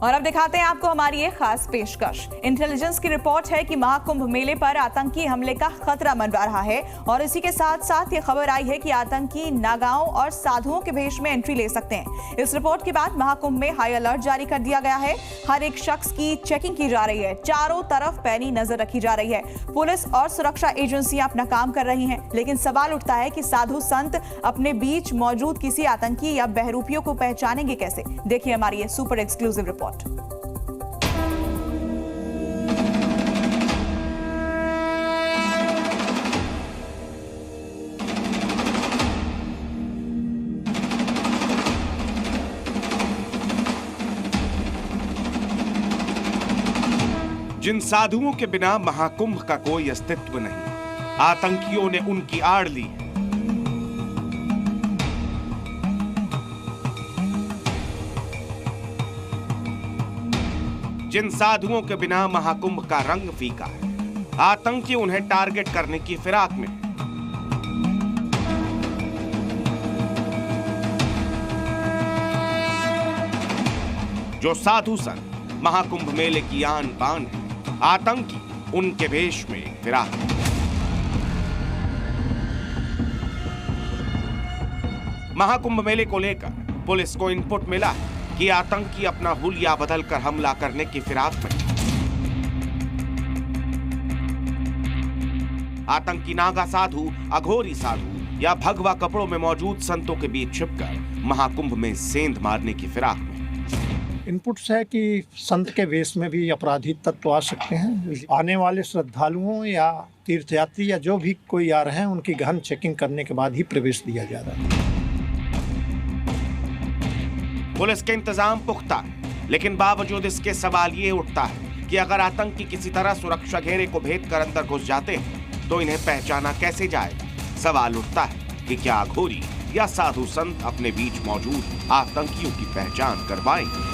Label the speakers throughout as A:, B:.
A: और अब दिखाते हैं आपको हमारी एक खास पेशकश। इंटेलिजेंस की रिपोर्ट है कि महाकुंभ मेले पर आतंकी हमले का खतरा मंडरा रहा है और इसी के साथ साथ ये खबर आई है कि आतंकी नागाओं और साधुओं के भेष में एंट्री ले सकते हैं। इस रिपोर्ट के बाद महाकुंभ में हाई अलर्ट जारी कर दिया गया है। हर एक शख्स की चेकिंग की जा रही है, चारों तरफ पैनी नजर रखी जा रही है। पुलिस और सुरक्षा एजेंसियां अपना काम कर रही हैं, लेकिन सवाल उठता है कि साधु संत अपने बीच मौजूद किसी आतंकी या बहरूपियों को पहचानेंगे कैसे। देखिए हमारी ये सुपर एक्सक्लूसिव रिपोर्ट।
B: जिन साधुओं के बिना महाकुंभ का कोई अस्तित्व नहीं, आतंकियों ने उनकी आड़ ली। जिन साधुओं के बिना महाकुंभ का रंग फीका है, आतंकी उन्हें टारगेट करने की फिराक में। जो साधु संत महाकुंभ मेले की आन बान है, आतंकी उनके भेष में फिराक। महाकुंभ मेले को लेकर पुलिस को इनपुट मिला है कि आतंकी अपना हुलिया बदलकर हमला करने की फिराक में। आतंकी नागा साधु, अघोरी साधु या भगवा कपड़ों में मौजूद संतों के बीच छिपकर महाकुंभ में सेंध मारने की फिराक में।
C: इनपुट्स है कि संत के वेश में भी अपराधी तत्व आ सकते हैं। आने वाले श्रद्धालुओं या तीर्थयात्री या जो भी कोई आ रहे हैं, उनकी गहन चेकिंग करने के बाद ही प्रवेश दिया जा रहा है।
B: पुलिस के इंतजाम पुख्ता है, लेकिन बावजूद इसके सवाल ये उठता है कि अगर आतंकी किसी तरह सुरक्षा घेरे को भेद कर अंदर घुस जाते हैं तो इन्हें पहचाना कैसे जाएगा। सवाल उठता है कि क्या अघोरी या साधु संत अपने बीच मौजूद आतंकियों की पहचान करवाएंगे।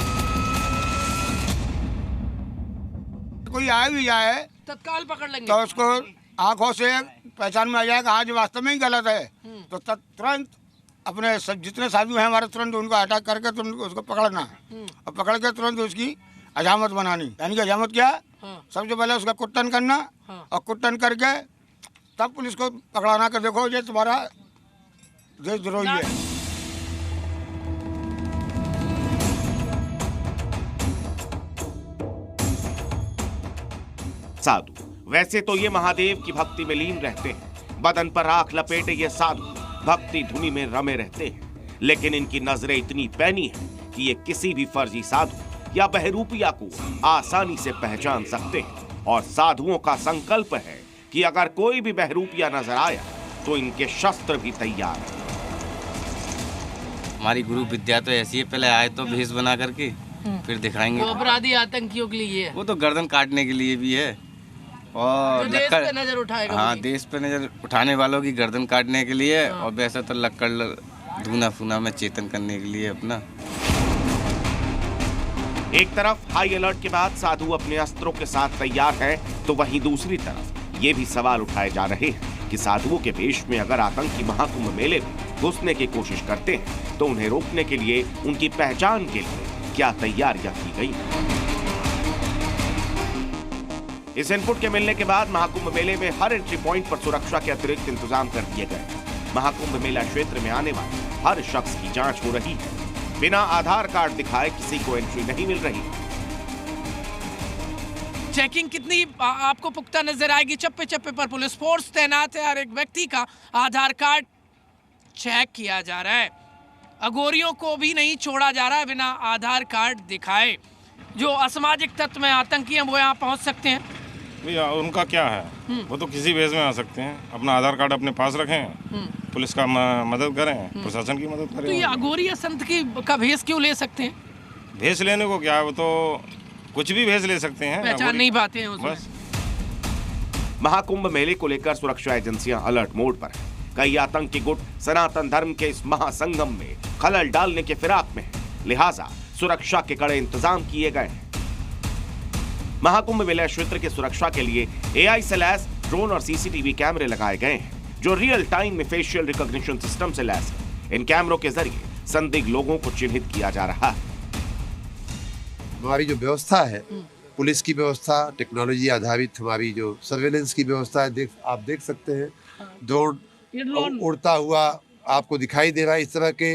D: कोई आया भी जाए
E: तत्काल पकड़ लेंगे
D: तो उसको आंखों से पहचान में आ जाएगा आज वास्तव में ही गलत है, तो तुरंत अपने जितने साधु हैं हमारे तुरंत उनको अटैक करके तुरंत उसको पकड़ना और पकड़ के तुरंत उसकी अजामत बनानी। यानी कि अजामत क्या, सबसे पहले उसका कुट्टन करना और कुट्टन करके तब पुलिस को पकड़ाना कर देखो ये तुम्हारा देशद्रोही है।
B: साधु वैसे तो ये महादेव की भक्ति में लीन रहते हैं, बदन पर राख लपेटे ये साधु भक्ति धुनी में रमे रहते हैं, लेकिन इनकी नजरें इतनी पैनी हैं कि ये किसी भी फर्जी साधु या बहरूपिया को आसानी से पहचान सकते हैं। और साधुओं का संकल्प है कि अगर कोई भी बहरूपिया नजर आया तो इनके शस्त्र भी तैयार हैं।
F: हमारी गुरु विद्या तो ऐसी है, पहले आए तो भेष बना करके फिर दिखाएंगे।
E: तो अपराधी आतंकियों के लिए है,
F: वो तो गर्दन काटने के लिए भी है और
E: तो देश पे नजर उठाएगा।
F: हाँ, देश पे नजर उठाने वालों की गर्दन काटने के लिए और वैसे तो लक्कड़ धूना फूना में चेतन करने के लिए अपना।
B: एक तरफ हाई अलर्ट के बाद साधु अपने अस्त्रों के साथ तैयार है, तो वहीं दूसरी तरफ ये भी सवाल उठाए जा रहे हैं कि साधुओं के वेश में अगर आतंकी महाकुंभ मेले में घुसने की कोशिश करते हैं तो उन्हें रोकने के लिए उनकी पहचान के लिए क्या तैयारियां की गई। इस इनपुट के मिलने के बाद महाकुंभ मेले में हर एंट्री पॉइंट पर सुरक्षा के अतिरिक्त इंतजाम कर दिए गए। महाकुंभ मेला क्षेत्र में आने वाले हर शख्स की जांच हो रही है। बिना आधार कार्ड दिखाए किसी को एंट्री नहीं मिल रही।
E: चेकिंग कितनी आपको पुख्ता नजर आएगी। चप्पे चप्पे पर पुलिस फोर्स तैनात है। हर एक व्यक्ति का आधार कार्ड चेक किया जा रहा है। अघोरियों को भी नहीं छोड़ा जा रहा है बिना आधार कार्ड दिखाए। जो असामाजिक तत्व में आतंकी हैं वो यहाँ पहुँच सकते हैं।
G: भैया उनका क्या है, वो तो किसी भेष में आ सकते हैं। अपना आधार कार्ड अपने पास रखें, पुलिस का मदद करें, प्रशासन की मदद करें।
E: तो ये अघोरी या संत का भेष क्यों ले सकते हैं?
G: भेष लेने को क्या है, वो तो कुछ भी भेष ले सकते हैं,
E: पहचान नहीं पाते हैं उसमें।
G: बस।
B: महाकुंभ मेले को लेकर सुरक्षा एजेंसियां अलर्ट मोड पर हैं। कई आतंकी गुट सनातन धर्म के इस महासंगम में खलल डालने के फिराक में है, लिहाजा सुरक्षा के कड़े इंतजाम किए गए हैं। महाकुंभ मेला क्षेत्र की सुरक्षा के लिए AI से लैस ड्रोन और CCTV कैमरे लगाए गए हैं, जो रियल टाइम में फेशियल रिकॉग्निशन सिस्टम से लैस है। इन कैमरों के जरिए संदिग्ध लोगों को चिन्हित किया जा रहा है।
H: हमारी जो व्यवस्था है, पुलिस की व्यवस्था, टेक्नोलॉजी आधारित हमारी जो सर्वेलेंस की व्यवस्था है, आप देख सकते हैं ड्रोन उड़ता हुआ आपको दिखाई दे रहा है। इस तरह के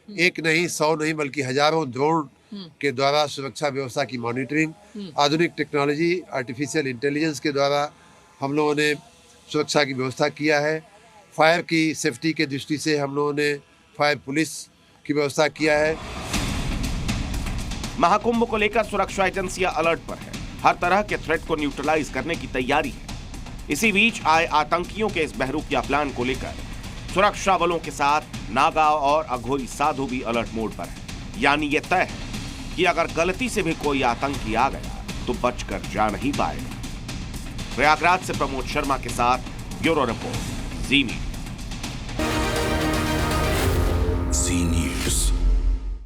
H: एक नहीं, 100 नहीं, बल्कि हजारों ड्रोन के द्वारा सुरक्षा व्यवस्था की मॉनिटरिंग, आधुनिक टेक्नोलॉजी, आर्टिफिशियल इंटेलिजेंस के द्वारा हम लोगों ने सुरक्षा की व्यवस्था किया है। फायर की सेफ्टी के दृष्टि से हम लोगों ने फायर पुलिस की व्यवस्था किया है।
B: महाकुंभ को लेकर सुरक्षा एजेंसियां अलर्ट पर है। हर तरह के थ्रेट को न्यूट्रलाइज करने की तैयारी है। इसी बीच आए आतंकियों के इस बहरूपिया प्लान को लेकर सुरक्षा बलों के साथ नागा और अघोरी साधु भी अलर्ट मोड पर है। यानी ये तय है कि अगर गलती से भी कोई आतंकी आ गया तो बचकर जा नहीं पाएगा। प्रयागराज से प्रमोद शर्मा के साथ ब्यूरो रिपोर्ट, जी मीडिया।